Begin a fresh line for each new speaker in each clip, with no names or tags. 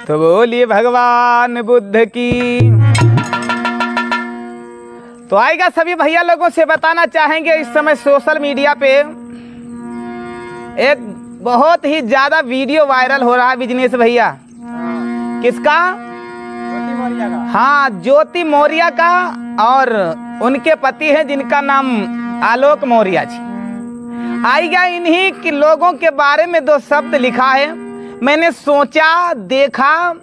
तो बोलिए भगवान बुद्ध की। तो आएगा सभी भैया लोगों से बताना चाहेंगे, इस समय सोशल मीडिया पे एक बहुत ही ज्यादा वीडियो वायरल हो रहा है बिजनेस भैया। किसका?
ज्योति मौर्य का।
हाँ, ज्योति मौर्य का, और उनके पति हैं जिनका नाम आलोक मौर्य जी। आएगा इन्हीं के लोगों के बारे में दो शब्द लिखा है। मैंने सोचा, देखा,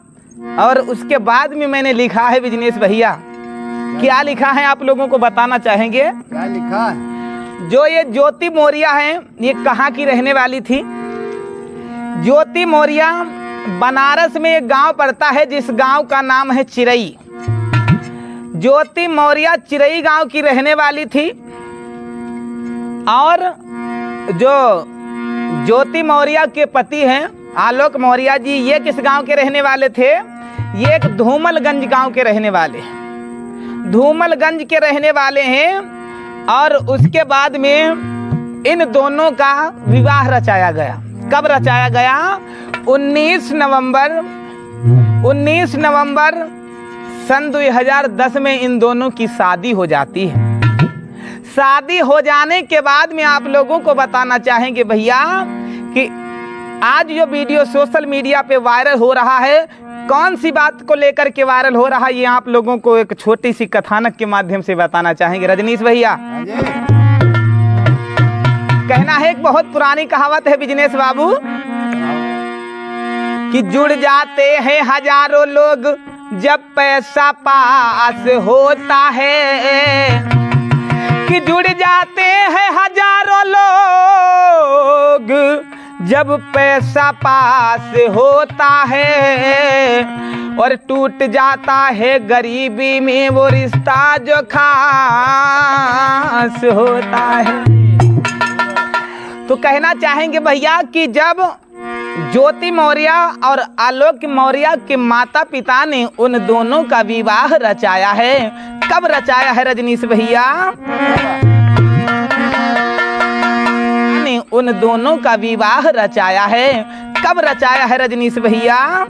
और उसके बाद में मैंने लिखा है बिजनेस भैया। क्या लिखा है आप लोगों को बताना चाहेंगे?
क्या लिखा है?
जो ये ज्योति मौर्य हैं, ये कहाँ की रहने वाली थी? ज्योति मौर्य बनारस में एक गांव पड़ता है जिस गांव का नाम है चिरई। ज्योति मौर्य चिरई गांव की रहने वाली थी। और जो ज्योति मौर्य के पति हैं आलोक मौर्य जी, ये किस गांव के रहने वाले थे? ये एक धूमलगंज गांव के रहने वाले हैं। धूमलगंज के रहने वाले हैं। और उसके बाद में इन दोनों का विवाह रचाया गया। कब रचाया गया? 19 नवंबर सन 2010 में इन दोनों की शादी हो जाती है। शादी हो जाने के बाद में आप लोगों को बताना चाहेंगे भैया कि आज जो वीडियो सोशल मीडिया पे वायरल हो रहा है, कौन सी बात को लेकर के वायरल हो रहा है, ये आप लोगों को एक छोटी सी कथानक के माध्यम से बताना चाहेंगे रजनीश भैया। कहना है, एक बहुत पुरानी कहावत है बिजनेस बाबू कि जुड़ जाते हैं हजारों लोग जब पैसा पास होता है। कि जुड़ जाते हैं हजारों लोग जब पैसा पास होता है, और टूट जाता है गरीबी में वो रिश्ता जो खास होता है। तो कहना चाहेंगे भैया कि जब ज्योति मौर्य और आलोक मौर्य के माता पिता ने उन दोनों का विवाह रचाया है। कब रचाया है रजनीश भैया? ने उन दोनों का विवाह रचाया है। कब रचाया है रजनीश भैया?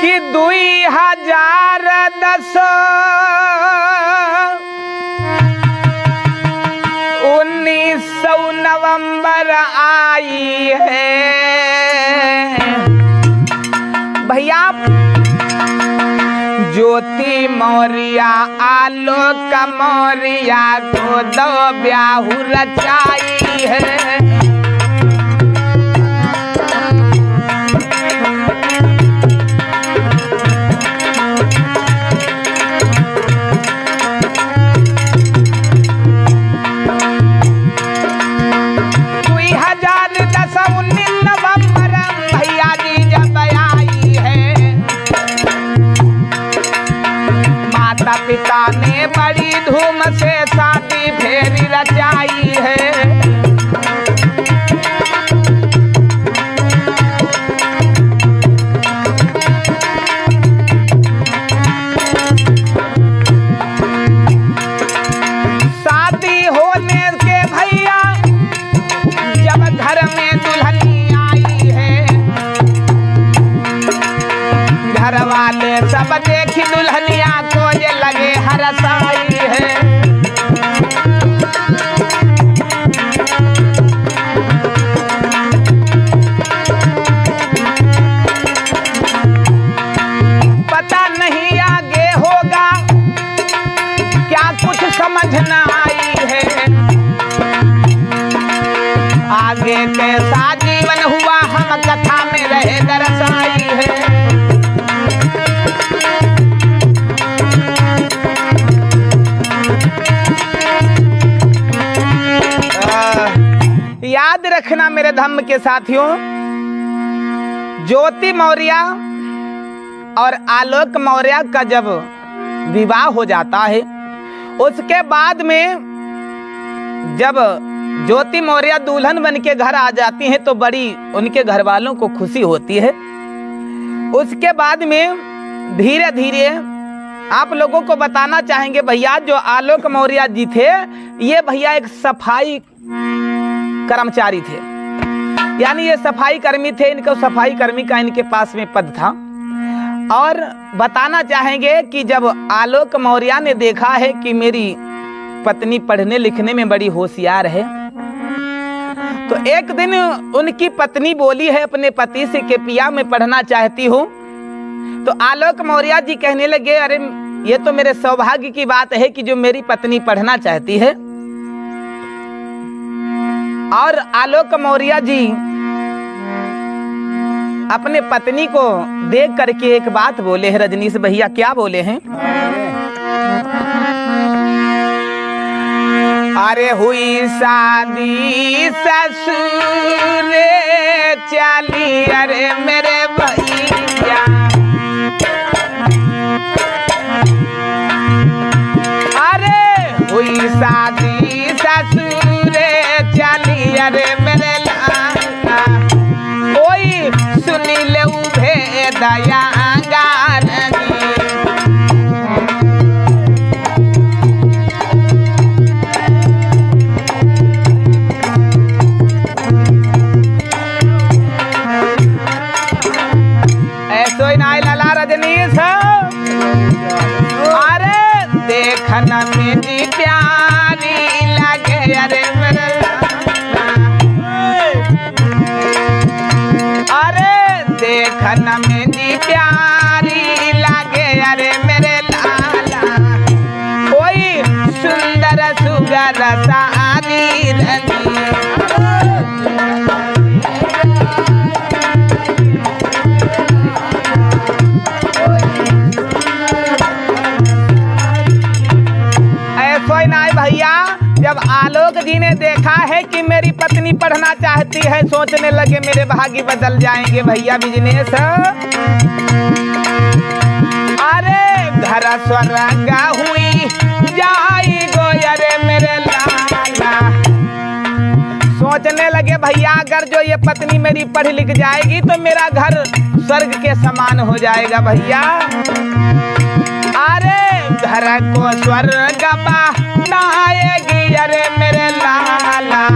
कि 2010 1900 नवंबर आई है भैया। ज्योति मौर्य आलोक मौर्य को दो ब्याह रचाई है। पिता ने बड़ी धूम से शादी फेरी रचाई है। शादी होने के भैया जब घर में दुल्हनी आई है, घर वाले सब देखी दुल्हनिया को ये लगे हरसाई है। पता नहीं आगे होगा क्या, कुछ समझ न आई है। आगे कैसा जीवन हुआ हम कथा में रहे दर्शाई है। याद रखना मेरे धम्म के साथियों, ज्योति मौर्य और आलोक मौर्य का जब विवाह हो जाता है, उसके बाद में जब ज्योति मौर्य दुल्हन बन के घर आ जाती हैं तो बड़ी उनके घर वालों को खुशी होती है। उसके बाद में धीरे धीरे आप लोगों को बताना चाहेंगे भैया, जो आलोक मौर्य जी थे ये भैया एक सफाई कर्मचारी थे। यानी ये सफाई कर्मी थे, इनको सफाई कर्मी का इनके पास में पद था। और बताना चाहेंगे कि जब आलोक मौर्य ने देखा है कि मेरी पत्नी पढ़ने लिखने में बड़ी होशियार है, तो एक दिन उनकी पत्नी बोली है अपने पति से कि पिया मैं पढ़ना चाहती हूँ। तो आलोक मौर्य जी कहने लगे, अरे ये तो मेरे सौभाग्य की बात है कि जो मेरी पत्नी पढ़ना चाहती है। और आलोक मौर्य जी अपने पत्नी को देख करके एक बात बोले हैं। रजनीश भैया क्या बोले हैं? अरे हुई शादी ससुर चली, अरे मेरे भैया अरे हुई शादी ससुर चली, अरे मेरे लाला कोई सुनी ले उभे दया देखना मेरी प्यारी लगे, अरे मेरे अरे देखना मेरी प्यारी लगे, अरे मेरे लाला कोई सुंदर सुगर सारी रनी। भैया जब आलोक जी ने देखा है कि मेरी पत्नी पढ़ना चाहती है, सोचने लगे मेरे भाग्य बदल जाएंगे भैया बिजनेस। अरे घर स्वर्ग हुई जाई गो, अरे मेरे लाला सोचने लगे भैया अगर जो ये पत्नी मेरी पढ़ लिख जाएगी तो मेरा घर स्वर्ग के समान हो जाएगा भैया। अरे घर को स्वर्ग बनाएगी, अरे मेरे लाला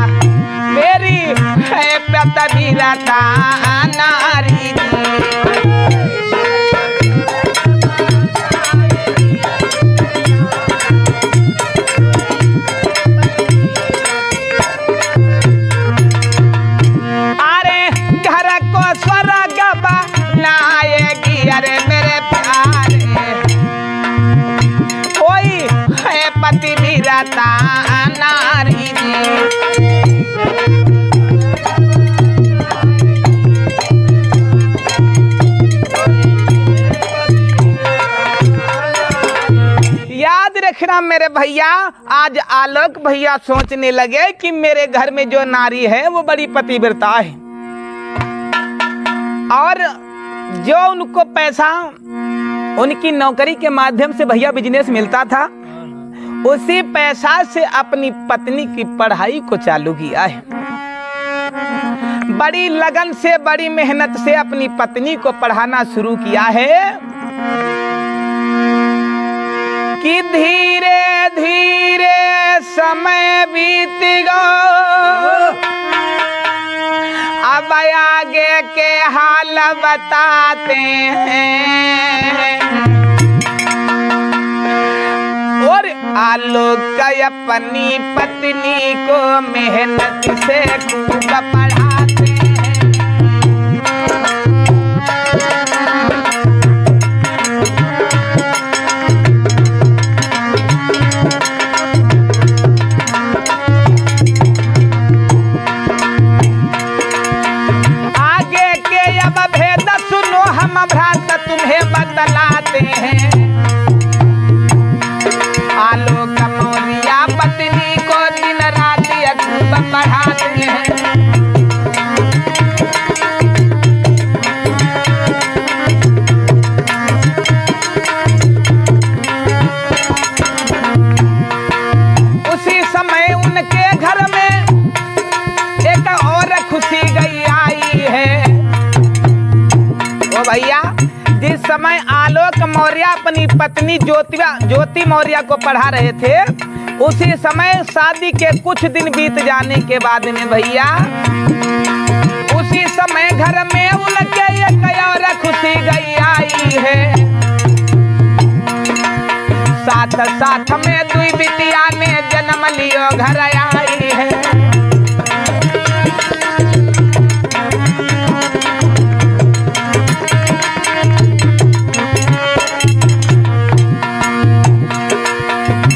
मेरी है पतिव्रता नारी। अरे घर को स्वर्ग बनाएगी, अरे मेरे प्यारे कोई है पतिव्रता नारी। याद रखना मेरे भैया, आज आलोक भैया सोचने लगे कि मेरे घर में जो नारी है वो बड़ी पतिव्रता है, और जो उनको पैसा उनकी नौकरी के माध्यम से भैया बिजनेस मिलता था, उसी पैसा से अपनी पत्नी की पढ़ाई को चालू किया है। बड़ी लगन से बड़ी मेहनत से अपनी पत्नी को पढ़ाना शुरू किया है कि धीरे धीरे समय बीत गो, अब आगे के हाल बताते हैं। और आलोक अपनी पत्नी को मेहनत से खूब पढ़ाते हैं। आगे के अब भेद सुनो हम भ्रात तुम्हें बतलाते हैं। आलोक मौर्य पत्नी को दिन रात खूब पढ़ाते हैं। उसी समय उनके घर में एक और खुशी गई आई है। ओ भैया, जिस समय आलोक मौर्य अपनी पत्नी ज्योति मौर्य को पढ़ा रहे थे, उसी समय शादी के कुछ दिन बीत जाने के बाद में भैया साथ में दुई बिटिया ने जन्म लियो घर आई है।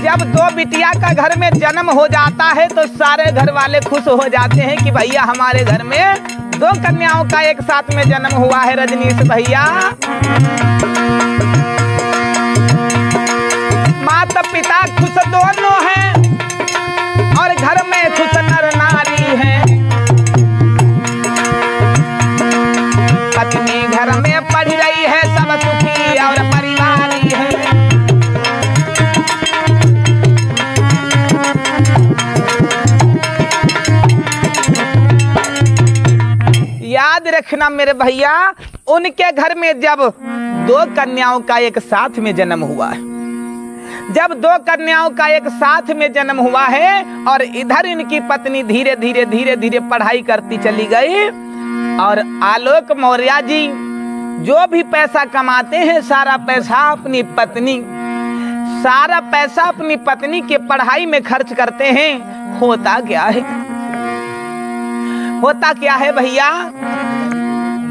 जब दो बिटिया का घर में जन्म हो जाता है तो सारे घर वाले खुश हो जाते हैं कि भैया हमारे घर में दो कन्याओं का एक साथ में जन्म हुआ है रजनीश भैया। माता पिता खुश दोनों हैं और घर में खुश नर नारी है। पत्नी घर में पढ़ रही है, सब सुखी और परिवारी है। याद रखना मेरे भैया, उनके घर में जब दो कन्याओं का एक साथ में जन्म हुआ है, जब दो कन्याओं का एक साथ में जन्म हुआ है और इधर इनकी पत्नी धीरे धीरे धीरे धीरे पढ़ाई करती चली गई और आलोक मौर्य जी जो भी पैसा कमाते हैं सारा पैसा अपनी पत्नी के पढ़ाई में खर्च करते हैं। होता क्या है भैया,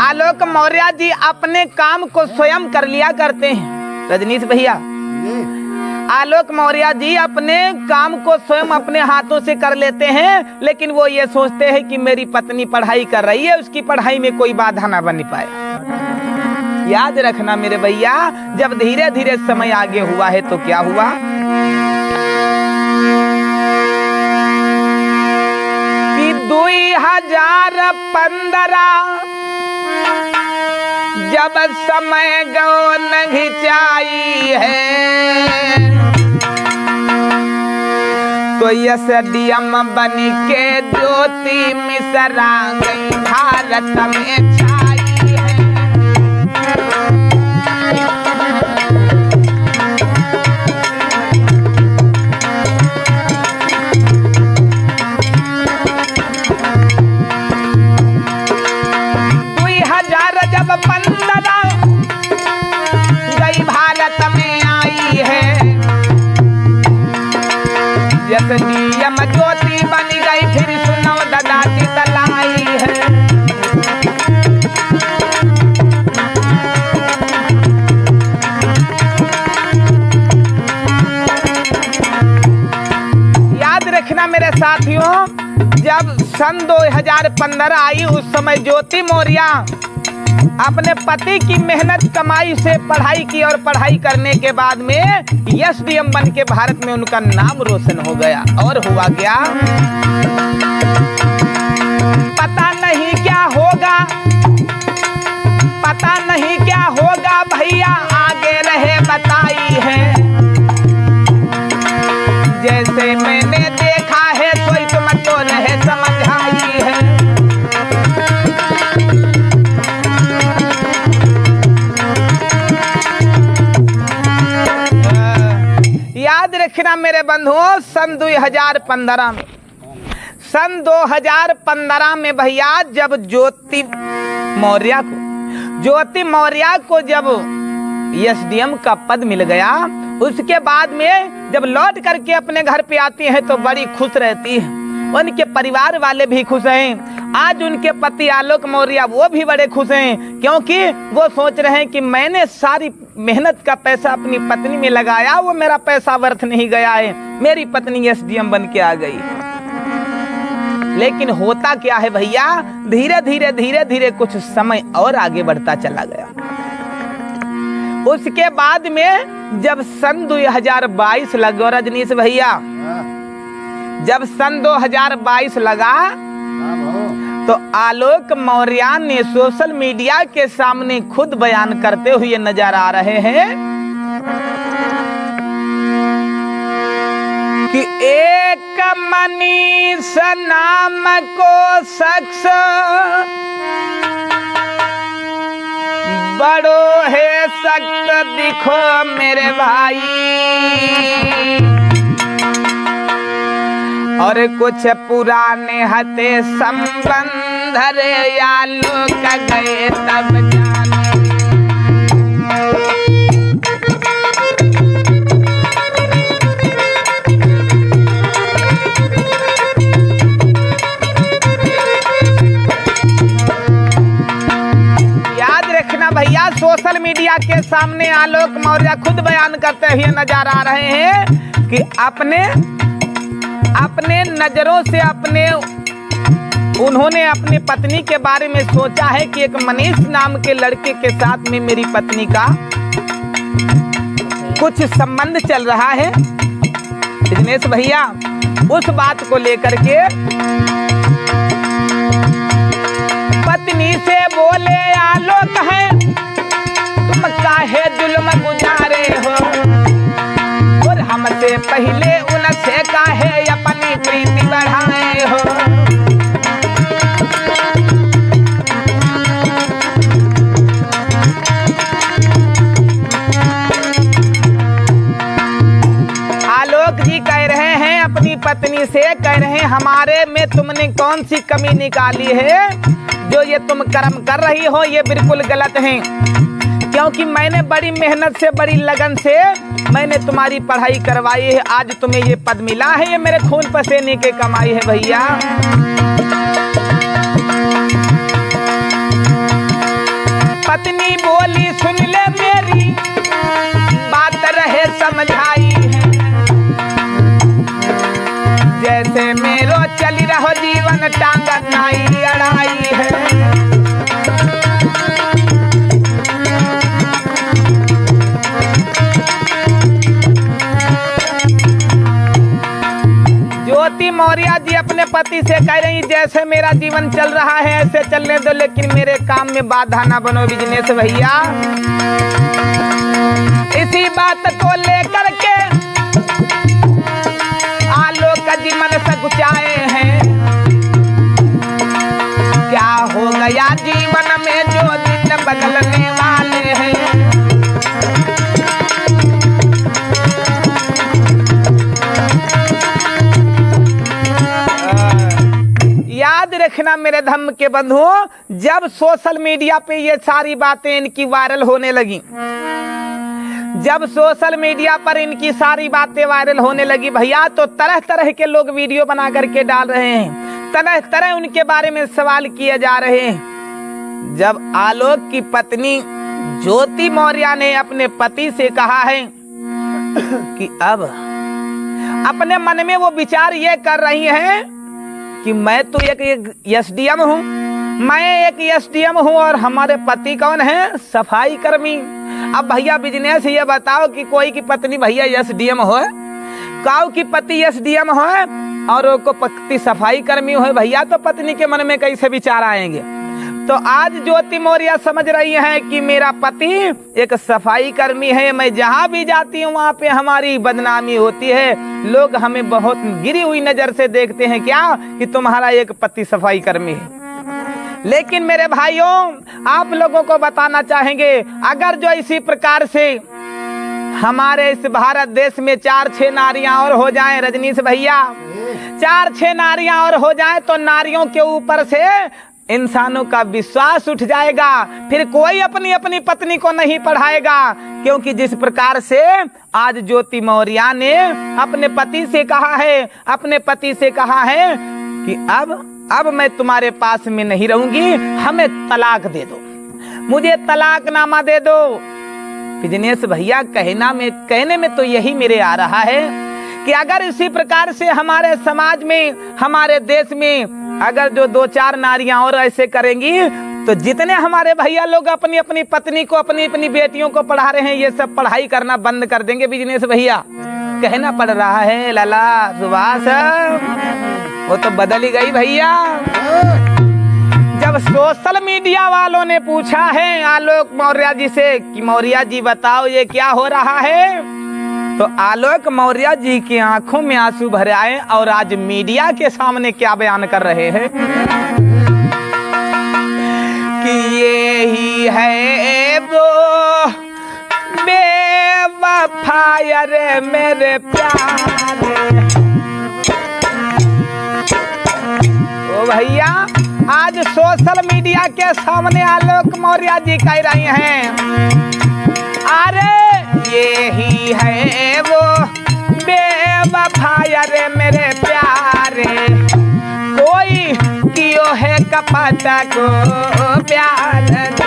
आलोक मौर्य जी अपने काम को स्वयं कर लिया करते हैं। रजनीश भैया, आलोक मौर्य जी अपने काम को स्वयं अपने हाथों से कर लेते हैं, लेकिन वो ये सोचते हैं कि मेरी पत्नी पढ़ाई कर रही है, उसकी पढ़ाई में कोई बाधा ना बन पाए। याद रखना मेरे भैया, जब धीरे धीरे समय आगे हुआ है तो क्या हुआ कि 2015 जब समय गो घिंचाई है तो एसडीएम बन के ज्योति मिश्रा गई भारत में छाई है। जब 15 गई भारत में आई है, एसडीएम ज्योति बन गई, फिर सुनो दादा जी तलाई है। याद रखना मेरे साथियों, जब सन 2015 आई उस समय ज्योति मौर्य अपने पति की मेहनत कमाई से पढ़ाई की और पढ़ाई करने के बाद में एसडीएम बन के भारत में उनका नाम रोशन हो गया। और हुआ क्या, पता नहीं क्या होगा भैया, आगे रहे बताई है। जैसे मैंने देखा है सोई तुम तो रहे समझाई है। याद रखना मेरे बंधुओं, सन 2015 में भैया जब ज्योति मौर्य को जब एसडीएम का पद मिल गया, उसके बाद में जब लौट करके अपने घर पे आती है तो बड़ी खुश रहती है। उनके परिवार वाले भी खुश हैं। आज उनके पति आलोक मौर्य वो भी बड़े खुश हैं, क्योंकि वो सोच रहे हैं कि मैंने सारी मेहनत का पैसा अपनी पत्नी में लगाया, वो मेरा पैसा व्यर्थ नहीं गया है, मेरी पत्नी एसडीएम बन के आ गई। लेकिन होता क्या है भैया, धीरे धीरे कुछ समय और आगे बढ़ता चला गया। उसके बाद में जब सन 2022 लगा रजनीश भैया, जब सन 2022 लगा तो आलोक मौर्य ने सोशल मीडिया के सामने खुद बयान करते हुए नजर आ रहे हैं कि एक मनीष नाम को शख्स बड़ो है सख्त दिखो मेरे भाई, और कुछ पुराने हते संबंध रे आलोक गए तब जाने। सोशल मीडिया के सामने आलोक मौर्य खुद बयान करते हुए नजर आ रहे हैं कि अपने नजरों से उन्होंने अपनी पत्नी के बारे में सोचा है कि एक मनीष नाम के लड़के के साथ में मेरी पत्नी का कुछ संबंध चल रहा है। दिनेश भैया उस बात को लेकर के पत्नी से बोले आलोक है तुम काहे जुल्म गुजारे हो और हमसे पहले उनसे काहे अपनी प्रीति बढ़ाए हो। आलोक जी कह रहे हैं अपनी पत्नी से, कह रहे हैं हमारे में तुमने कौन सी कमी निकाली है जो ये तुम कर्म कर रही हो, ये बिल्कुल गलत है। क्योंकि मैंने बड़ी मेहनत से बड़ी लगन से मैंने तुम्हारी पढ़ाई करवाई है, आज तुम्हें ये पद मिला है, ये मेरे खून पसीने की कमाई है भैया। पत्नी बोली सुन ले मेरी बात रहे समझाई है, जैसे मेरो चली रहो जीवन टांग नाई अड़ाई है। ज्योति मौर्य जी अपने पति से कह रही जैसे मेरा जीवन चल रहा है ऐसे चलने दो, लेकिन मेरे काम में बाधा ना बनो बिजनेस भैया। इसी बात को लेकर के आलोक जी मन से गुचाए हैं, क्या हो गया जीवन में जो दिन बदलने वाले हैं। याद रखना मेरे धर्म के बंधुओं, जब सोशल मीडिया पे ये सारी बातें इनकी वायरल होने लगी, जब सोशल मीडिया पर इनकी सारी बातें वायरल होने लगी भैया, तो तरह तरह के लोग वीडियो बना करके डाल रहे हैं, तरह तरह उनके बारे में सवाल किए जा रहे हैं। जब आलोक की पत्नी ज्योति मौर्य ने अपने पति से कहा है कि अब अपने मन में वो विचार ये कर रही हैं कि मैं तो एक एसडीएम हूँ, मैं एक एसडीएम हूँ और हमारे पति कौन है, सफाई कर्मी। अब भैया बिजनेस ये बताओ कि कोई की पत्नी भैया एसडीएम हो, काऊ की पति एसडीएम हो और को पति सफाई कर्मी हो भैया, तो पत्नी के मन में कैसे विचार आएंगे। तो आज ज्योति मौर्य समझ रही है कि मेरा पति एक सफाई कर्मी है, मैं जहाँ भी जाती हूँ वहाँ पे हमारी बदनामी होती है, लोग हमें बहुत गिरी हुई नजर से देखते हैं, क्या कि तुम्हारा एक पति सफाई कर्मी है। लेकिन मेरे भाइयों आप लोगों को बताना चाहेंगे, अगर जो इसी प्रकार से हमारे इस भारत देश में 4-6 नारियां और हो जाएं रजनीश भैया, 4-6 नारियां और हो जाएं, तो नारियों के ऊपर से इंसानों का विश्वास उठ जाएगा, फिर कोई अपनी अपनी पत्नी को नहीं पढ़ाएगा। क्योंकि जिस प्रकार से आज ज्योति मौर्य ने अपने पति से कहा है, अपने पति से कहा है कि अब मैं तुम्हारे पास में नहीं रहूंगी, हमें तलाक दे दो, मुझे तलाकनामा दे दो। बिजनेस भैया कहने में तो यही मेरे आ रहा है कि अगर इसी प्रकार से हमारे समाज में, हमारे देश में अगर जो 2-4 नारियां और ऐसे करेंगी, तो जितने हमारे भैया लोग अपनी अपनी पत्नी को, अपनी अपनी बेटियों को पढ़ा रहे हैं, ये सब पढ़ाई करना बंद कर देंगे बिजनेस भैया। कहना पड़ रहा है लाला सुभाष, वो तो बदल ही गई भैया। जब सोशल मीडिया वालों ने पूछा है आलोक मौर्य जी से कि मौर्य जी बताओ ये क्या हो रहा है, तो आलोक मौर्य जी की आंखों में आंसू भर आए और आज मीडिया के सामने क्या बयान कर रहे हैं कि ये ही है वो बेवफा रे मेरे प्यारे। ओ भैया आज सोशल मीडिया के सामने आलोक मौर्य जी कह रही हैं, अरे ये ही है वो बेवफा रे मेरे प्यारे, कोई कियो है कपट को प्यार नहीं।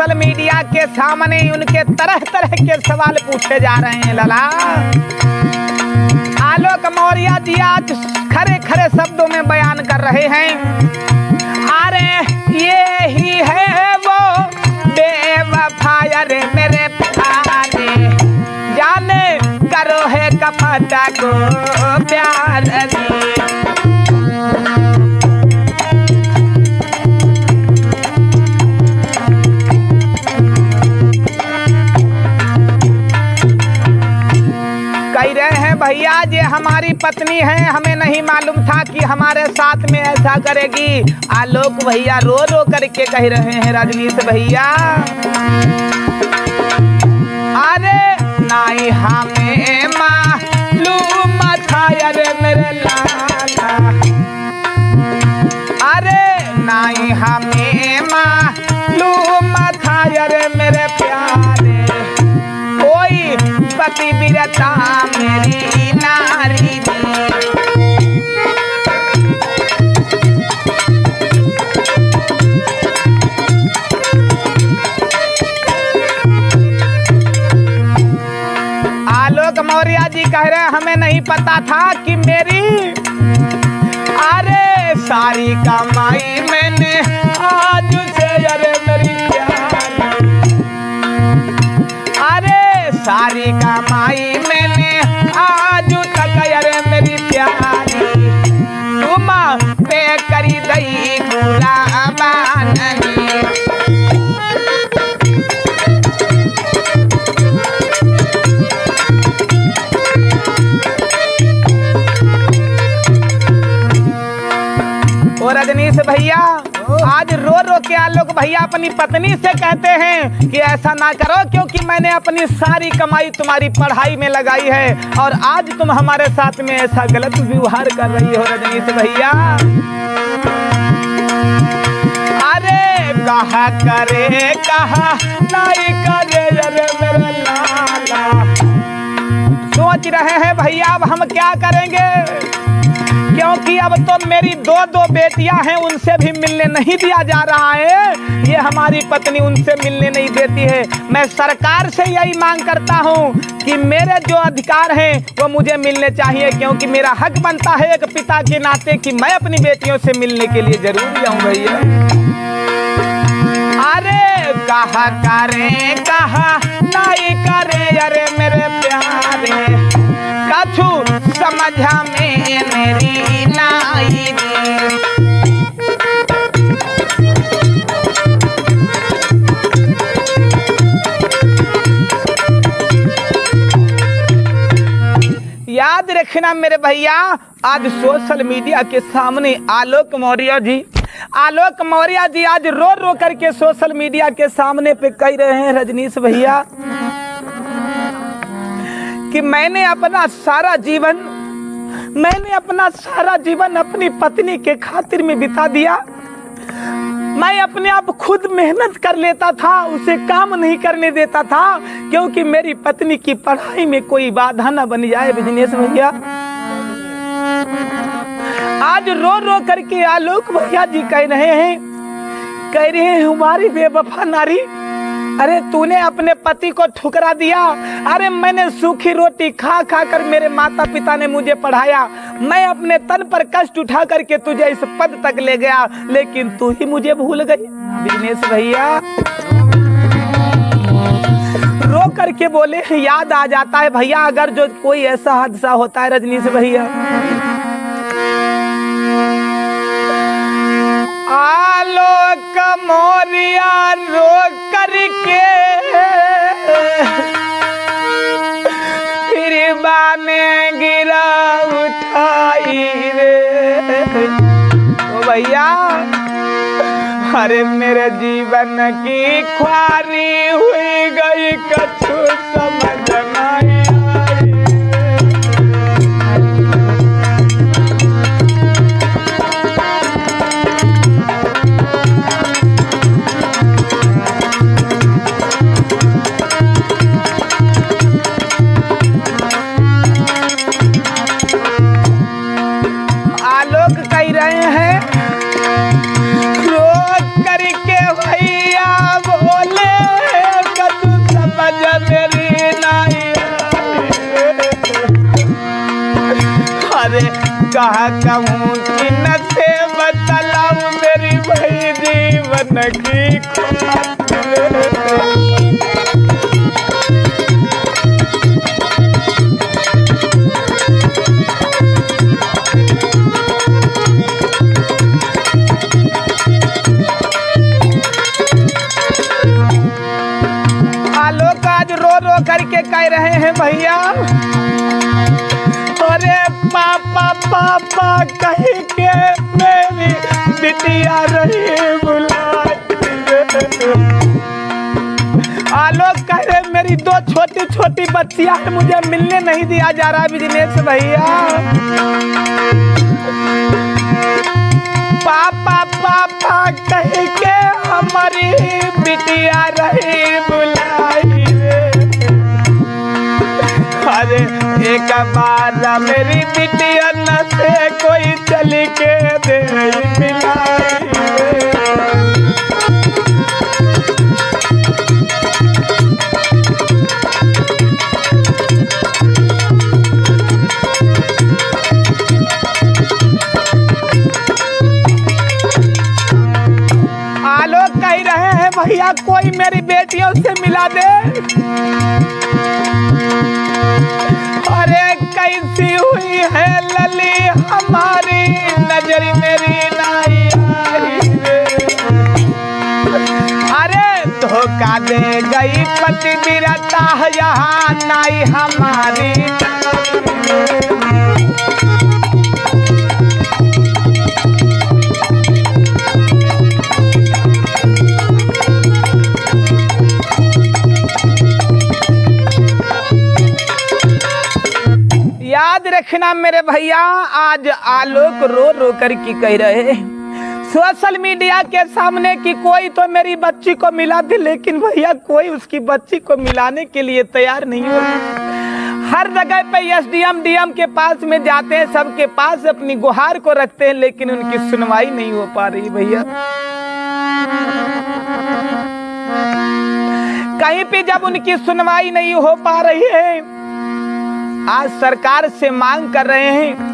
सोशल मीडिया के सामने उनके तरह तरह के सवाल पूछे जा रहे हैं लला। आलोक मौर्य जी आज खरे खरे शब्दों में बयान कर रहे हैं। अरे ये ही है वो बेवफा रे मेरे प्यारे, जाने करो है कपट को प्यार रे। कह रहे हैं भैया ये हमारी पत्नी है, हमें नहीं मालूम था कि हमारे साथ में ऐसा करेगी। आलोक भैया रो रो करके कह रहे हैं रजनीश भैया, अरे नहीं हमें मालूम था अरे मेरे लाला, अरे नहीं हमें मालूम था अरे मेरे प्यारे, कोई पतिव्रता मेरी नारी आलोक मौर्य जी कह रहे हमें नहीं पता था कि मेरी अरे सारी कमाई मैंने आज से अरे मेरी अरे सारी कमाई मैंने आज तक अरे मेरी प्यारी तुम पे करी दई गुलाबानी। और रजनीश भैया आज रो रो के आलोक भैया अपनी पत्नी से कहते हैं कि ऐसा ना करो, क्योंकि मैंने अपनी सारी कमाई तुम्हारी पढ़ाई में लगाई है और आज तुम हमारे साथ में ऐसा गलत व्यवहार कर रही हो रजनीश भैया। अरे कहा करे कहा नहीं करे अरे मेरा लाला, सोच रहे हैं भैया अब हम क्या करेंगे, क्योंकि अब तो मेरी दो बेटियां हैं उनसे भी मिलने नहीं दिया जा रहा है। ये हमारी पत्नी उनसे मिलने नहीं देती है। मैं सरकार से यही मांग करता हूँ कि मेरे जो अधिकार हैं वो मुझे मिलने चाहिए, क्योंकि मेरा हक बनता है एक पिता के नाते कि मैं अपनी बेटियों से मिलने के लिए जरूर जाऊँ भैया। अरे कहा करे कहा नहीं करे अरे मेरे प्यारे, कछु समझा में मेरी नाई याद रखना मेरे भैया, आज सोशल मीडिया के सामने आलोक मौर्य जी आज रो रो करके सोशल मीडिया के सामने पे कह रहे हैं रजनीश भैया कि मैंने अपना सारा जीवन अपनी पत्नी के खातिर में बिता दिया। मैं अपने आप खुद मेहनत कर लेता था, उसे काम नहीं करने देता था, क्योंकि मेरी पत्नी की पढ़ाई में कोई बाधा न बन जाए। बिजनेस भैया आज रो रो करके आलोक भैया जी कह रहे हैं हमारी बेवफा नारी, अरे तूने अपने पति को ठुकरा दिया। अरे मैंने सूखी रोटी खा खा कर मेरे माता पिता ने मुझे पढ़ाया, मैं अपने तन पर कष्ट उठा करके तुझे इस पद तक ले गया, लेकिन तू ही मुझे भूल गई। बिजनेस भैया रो करके बोले याद आ जाता है भैया, अगर जो कोई ऐसा हादसा होता है रजनीश भैया, आलोक मौर्य रो करके फिर बाने गिरा उठाई रे ओ भैया। अरे मेरे जीवन की ख्वारी हुई गई, कछु समझ नहीं रहे हैं रो करके भैया बोले कहा कहूँ कि न से बतलाऊं मेरी भाई जीवन की आलोक आज रो रो करके कह रहे हैं भैया, अरे पापा पापा कहीं के मेरी बिटिया रही बुलाई। आलोक कह रहे मेरी दो छोटी छोटी बच्चियां हैं, मुझे मिलने नहीं दिया जा रहा बिजनेस भैया। पापा पापा कहीं के हमारी बिटिया रही बुलाई। अरे एक बार मेरी बिटिया न से कोई चल के दे मिलाई। आलोक कह रहे हैं भैया कोई मेरी बेटियों से मिला दे। अरे कैसी हुई है लली हमारी नजर मेरी नाई आई। अरे धोखा दे गई पति बिरता यहाँ नाई हमारी। याद रखना मेरे भैया, आज आलोक रो रो कर की कह रहे सोशल मीडिया के सामने कि कोई तो मेरी बच्ची को मिला दे, लेकिन भैया कोई उसकी बच्ची को मिलाने के लिए तैयार नहीं हो। हर जगह पे एसडीएम डीएम के पास में जाते हैं, सबके पास अपनी गुहार को रखते हैं, लेकिन उनकी सुनवाई नहीं हो पा रही भैया। कहीं पे जब उनकी सुनवाई नहीं हो पा रही है, आज सरकार से मांग कर रहे हैं,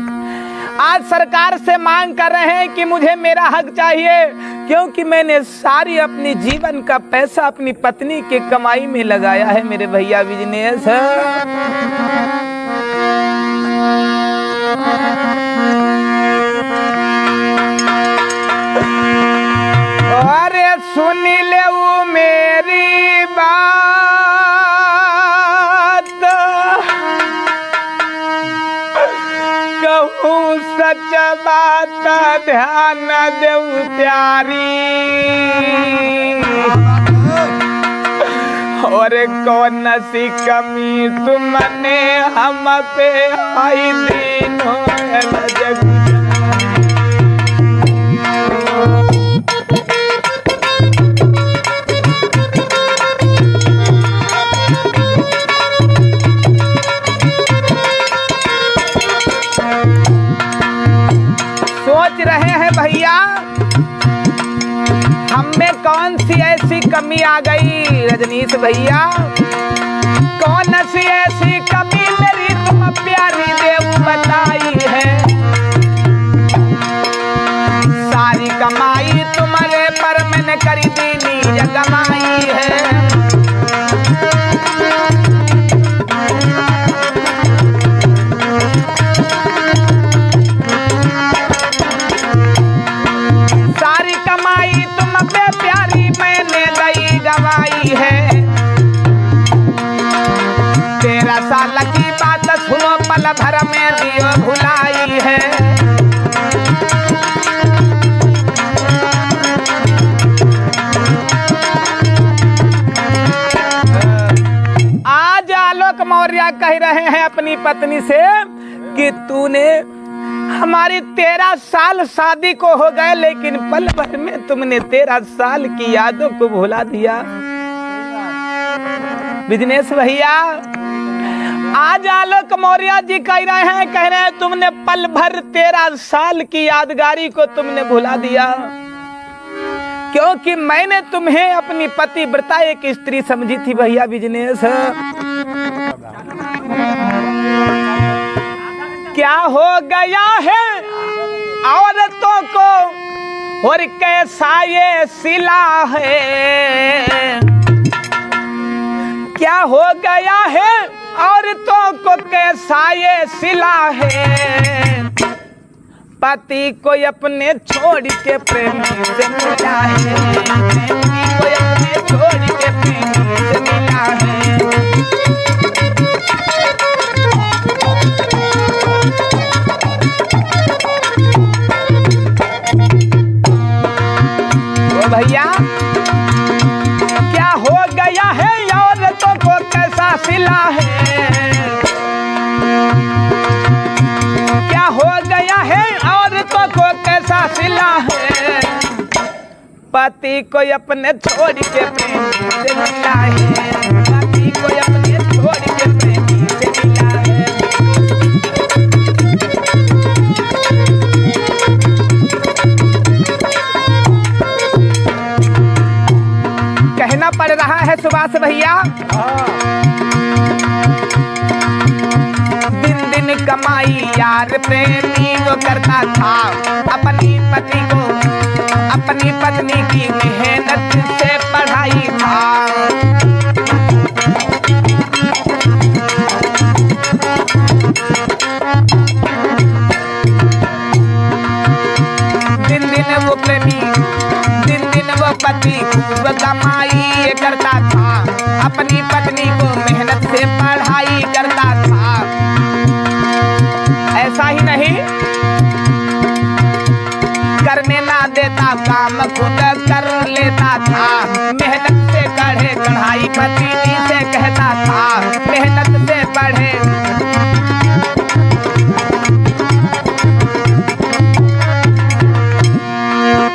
आज सरकार से मांग कर रहे हैं कि मुझे मेरा हक चाहिए, क्योंकि मैंने सारी अपनी जीवन का पैसा अपनी पत्नी के कमाई में लगाया है मेरे भैया बिजनेस। अरे सुन ले वो मेरी बात, कहूँ सच बात ध्यान देऊ प्यारी। और कौन सी कमी तुमने हम पे आई दिनों जग। सोच रहे हैं भैया हम में कौन सी ऐसी कमी आ गई रजनीश भैया, कौन सी ऐसी कमी मेरी तुम प्यारी देव बताई है। सारी कमाई तुम्हारे पर मैंने करी दीनी जगमाई है। सारी कमाई तुम पे प्यारी मैंने गई गवाई है। 13 साल की बात सुनो पल भर में दियो भुलाई है। आज आलोक मौर्य कह रहे हैं अपनी पत्नी से कि तूने हमारी 13 साल शादी को हो गए, लेकिन पल भर में तुमने 13 साल की यादों को भुला दिया। बिजनेस भैया आज आलोक मौर्य जी कह रहे हैं तुमने पल भर 13 साल की यादगारी को तुमने भुला दिया, क्योंकि मैंने तुम्हें अपनी पति व्रता एक स्त्री समझी थी भैया बिजनेस। क्या हो गया है औरतों को और कैसा ये सिला है, क्या हो गया है औरतों को कैसा ये सिला है, पति को अपने छोड़ के प्रेमी से मिला है, प्रेमी को अपने छोड़ के प्रेमी से मिला है। तो भैया क्या हो गया है औरतों को कैसा सिला है, क्या हो गया है औरतों को कैसा सिला है, पति को अपने छोड़ के प्रेमी से मिला है, पति को अपने छोड़ के प्रेमी से मिला है। कहना पड़ रहा है सुभाष भैया, दिन दिन कमाई यार प्रेमी वो करता था, अपनी पत्नी को अपनी पत्नी की मेहनत से पढ़ाई था। दिन दिन वो प्रेमी दिन दिन वो पति खूब कमाई करता था, अपनी पत्नी को मेहनत से पढ़ाई करता था। ऐसा ही नहीं, करने ना देता काम खुद कर लेता था, मेहनत से पढ़े कढ़ाई पत्नी से कहता था, मेहनत से पढ़े।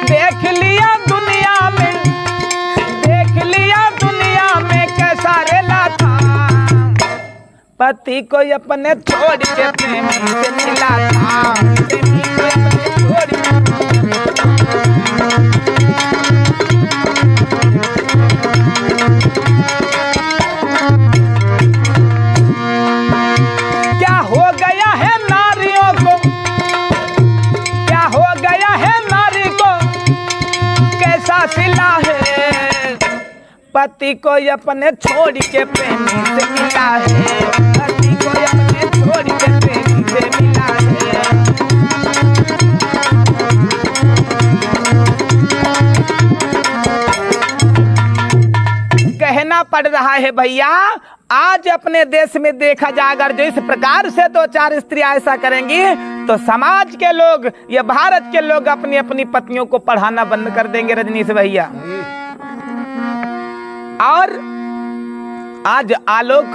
देख लिया दुनिया में, देख लिया दुनिया में कैसा रेला था, पति को अपने छोड़ के प्रेमी से मिला था, प्रेमी को अपने छोड़ के। क्या हो गया है नारियों को, क्या हो गया है नारी को कैसा सिला है, पति को अपने छोड़ के प्रेमी से मिला है, पति को अपने छोड़ के प्रेमी से मिला है। कहना पड़ रहा है भैया, आज अपने देश में देखा जाए अगर जो इस प्रकार से दो चार स्त्रियां ऐसा करेंगी तो समाज के लोग या भारत के लोग अपनी अपनी पत्नियों को पढ़ाना बंद कर देंगे रजनीश भैया। और आज आलोक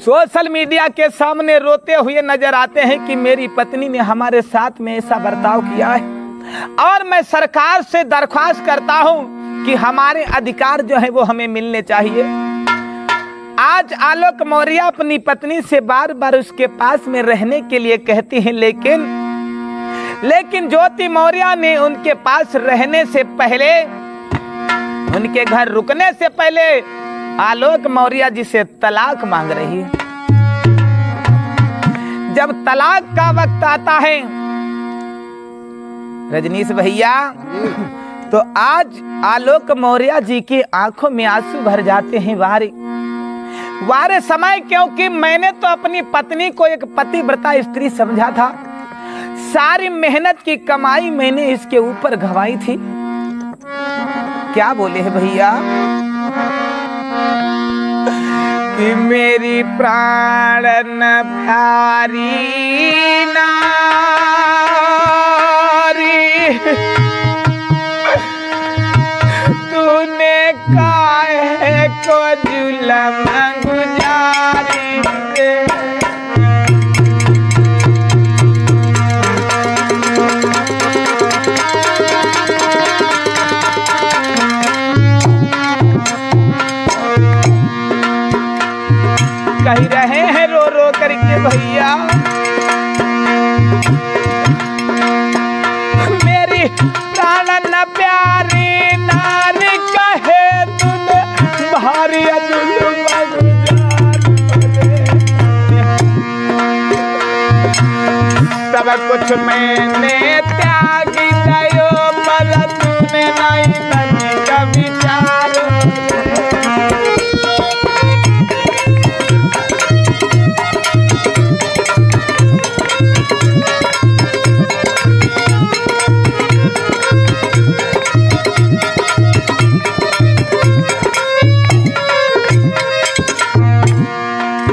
सोशल मीडिया के सामने रोते हुए नजर आते हैं कि मेरी पत्नी ने हमारे साथ में ऐसा बर्ताव किया है और मैं सरकार से दरख्वास्त करता हूं कि हमारे अधिकार जो है वो हमें मिलने चाहिए। आज आलोक मौर्य अपनी पत्नी से बार बार उसके पास में रहने के लिए कहती हैं, लेकिन ज्योति मौर्य ने उनके पास रहने से पहले, उनके घर रुकने से पहले आलोक मौर्य जी से तलाक मांग रही है। जब तलाक का वक्त आता है रजनीश भैया, तो आज आलोक मौर्य जी की आंखों में आंसू भर जाते हैं वारे समय, क्योंकि मैंने तो अपनी पत्नी को एक पतिव्रता स्त्री समझा था, सारी मेहनत की कमाई मैंने इसके ऊपर गंवाई थी। क्या बोले हैं भैया कि मेरी प्राण प्यारी नारी तूने काहे को जुलम गुजारी। कह रहे हैं रो रो करके भैया, मेरी प्राण न प्यारी नारी कहे तूने भारी जुल्म गुजार। सब कुछ मैंने त्याग दयो, पर तूने नहीं तनिक विचार।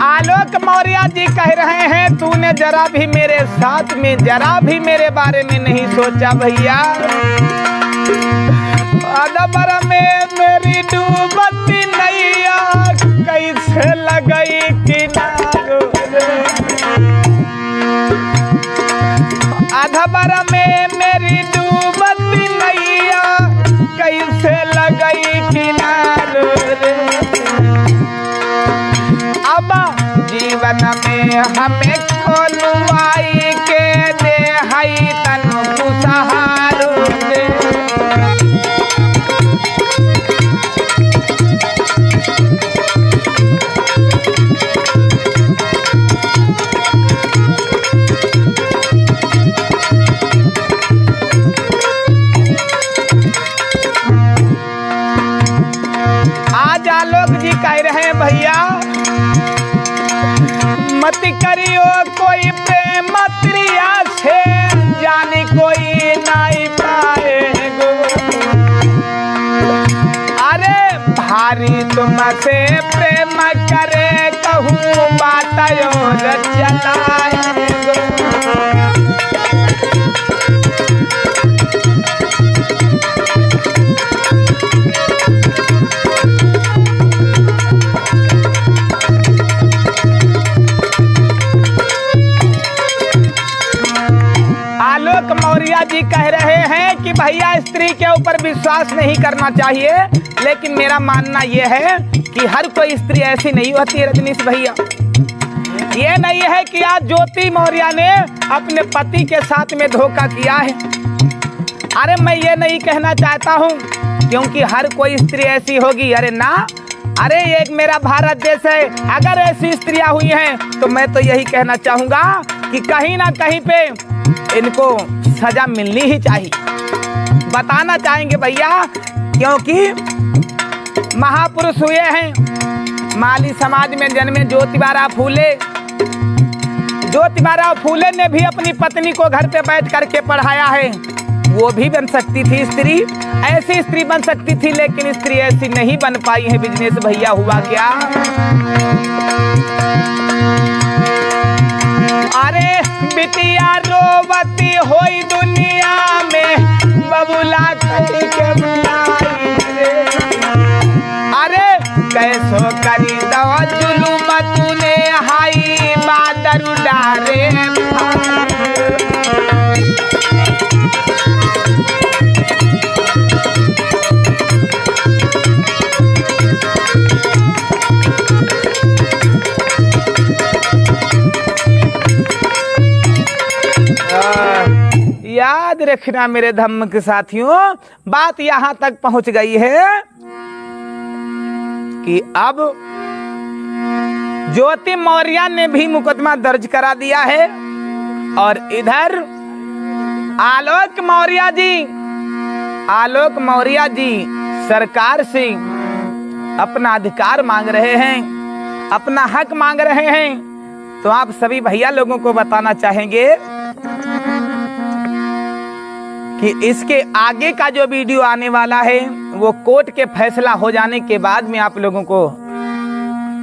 आलोक मौर्य जी कह रहे हैं, तूने जरा भी मेरे साथ में जरा भी मेरे बारे में नहीं सोचा भैया। अदबर में मेरी डूबती नैया कैसे लगई किनारो रे। अदबर में मेरी डूबती नैया कैसे लगई किनारो रे। अब जीवन में हमें खोलवाई के दे हई तनु कुसहारो दे। आज आलोक जी कह रहे हैं भैया, मत करियो कोई प्रेम त्रिया से, जाने कोई नहीं पाएगो। अरे भारी तुमसे प्रेम करे कहूँ बात और चलाएगो। आलोक मौर्य जी कह रहे हैं कि भैया स्त्री के ऊपर विश्वास नहीं करना चाहिए, लेकिन मेरा मानना यह है कि हर कोई स्त्री ऐसी नहीं होती है रजनीश भैया। ये नहीं है कि आज ज्योति मौर्य ने अपने पति के साथ में धोखा किया है। अरे मैं ये नहीं कहना चाहता हूँ क्योंकि हर कोई स्त्री ऐसी होगी, अरे ना। अरे एक मेरा भारत देश है, अगर ऐसी स्त्रियां हुई हैं तो मैं तो यही कहना चाहूंगा कि कहीं ना कहीं पे इनको सजा मिलनी ही चाहिए। बताना चाहेंगे भैया, क्योंकि महापुरुष हुए हैं, माली समाज में जन्मे ज्योतिबा फूले। ज्योतिबा फूले ने भी अपनी पत्नी को घर पे बैठ करके पढ़ाया है। वो भी बन सकती थी स्त्री, ऐसी स्त्री बन सकती थी, लेकिन स्त्री ऐसी नहीं बन पाई है। बिजनेस भैया हुआ क्या? अरे बिटिया रोवती होई दुनिया में, बबुला कहीं के बुलाई रे। अरे कैसो करी दवा जुलूम तूने हाई बादर डारे। याद रखना मेरे धम्म के साथियों, बात यहाँ तक पहुंच गई है कि अब ज्योति मौर्य ने भी मुकदमा दर्ज करा दिया है और इधर आलोक मौर्य जी सरकार से अपना अधिकार मांग रहे हैं, अपना हक मांग रहे हैं। तो आप सभी भैया लोगों को बताना चाहेंगे कि इसके आगे का जो वीडियो आने वाला है वो कोर्ट के फैसला हो जाने के बाद में आप लोगों को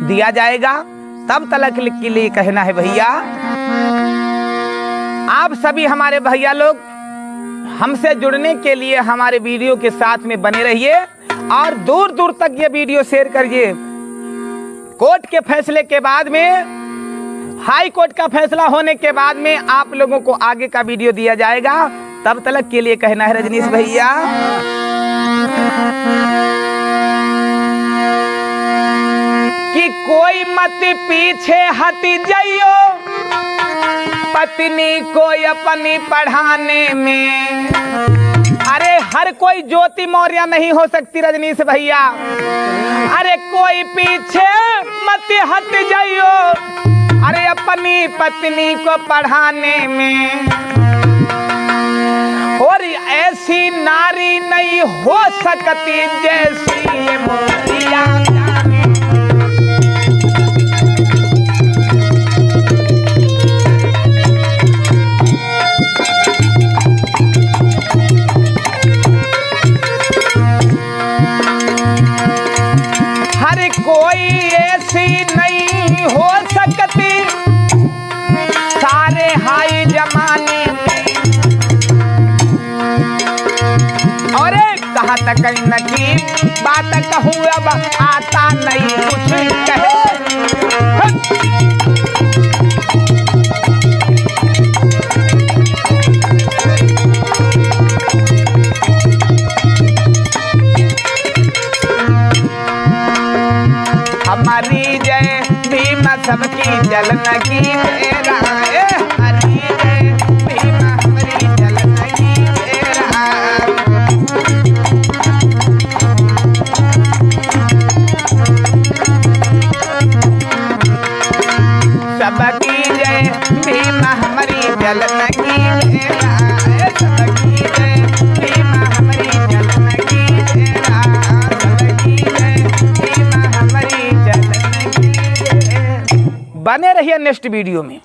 दिया जाएगा। तब तक के लिए कहना है भैया, आप सभी हमारे भैया लोग हमसे जुड़ने के लिए हमारे वीडियो के साथ में बने रहिए और दूर दूर तक ये वीडियो शेयर करिए। कोर्ट के फैसले के बाद में, हाई कोर्ट का फैसला होने के बाद में आप लोगों को आगे का वीडियो दिया जाएगा। तब तक के लिए कहना है रजनीश भैया, कि कोई मत पीछे हट जाइयो पत्नी को अपनी पढ़ाने में। अरे हर कोई ज्योति मौर्य नहीं हो सकती रजनीश भैया। अरे कोई पीछे मत हट जाइयो अरे अपनी पत्नी को पढ़ाने में, और ऐसी नारी नहीं हो सकती जैसी ये मोरिया जाने। हर कोई ऐसी नहीं हो सकती सारे हाई जमाने में। और कहाँ तक नकी बात कहूँ अब आता नहीं कुछ कहे। हमारी जय भीम सबकी जलन की तेरा, हमारी जय भीम हमारी जलन की तेरा। सबकी जय भीम हमारी जलन की तेरा, सबकी जय भीम हमारी जलन की तेरा, सबकी जय भीम हमारी जलन की तेरा। बने रहिए नेक्स्ट वीडियो में।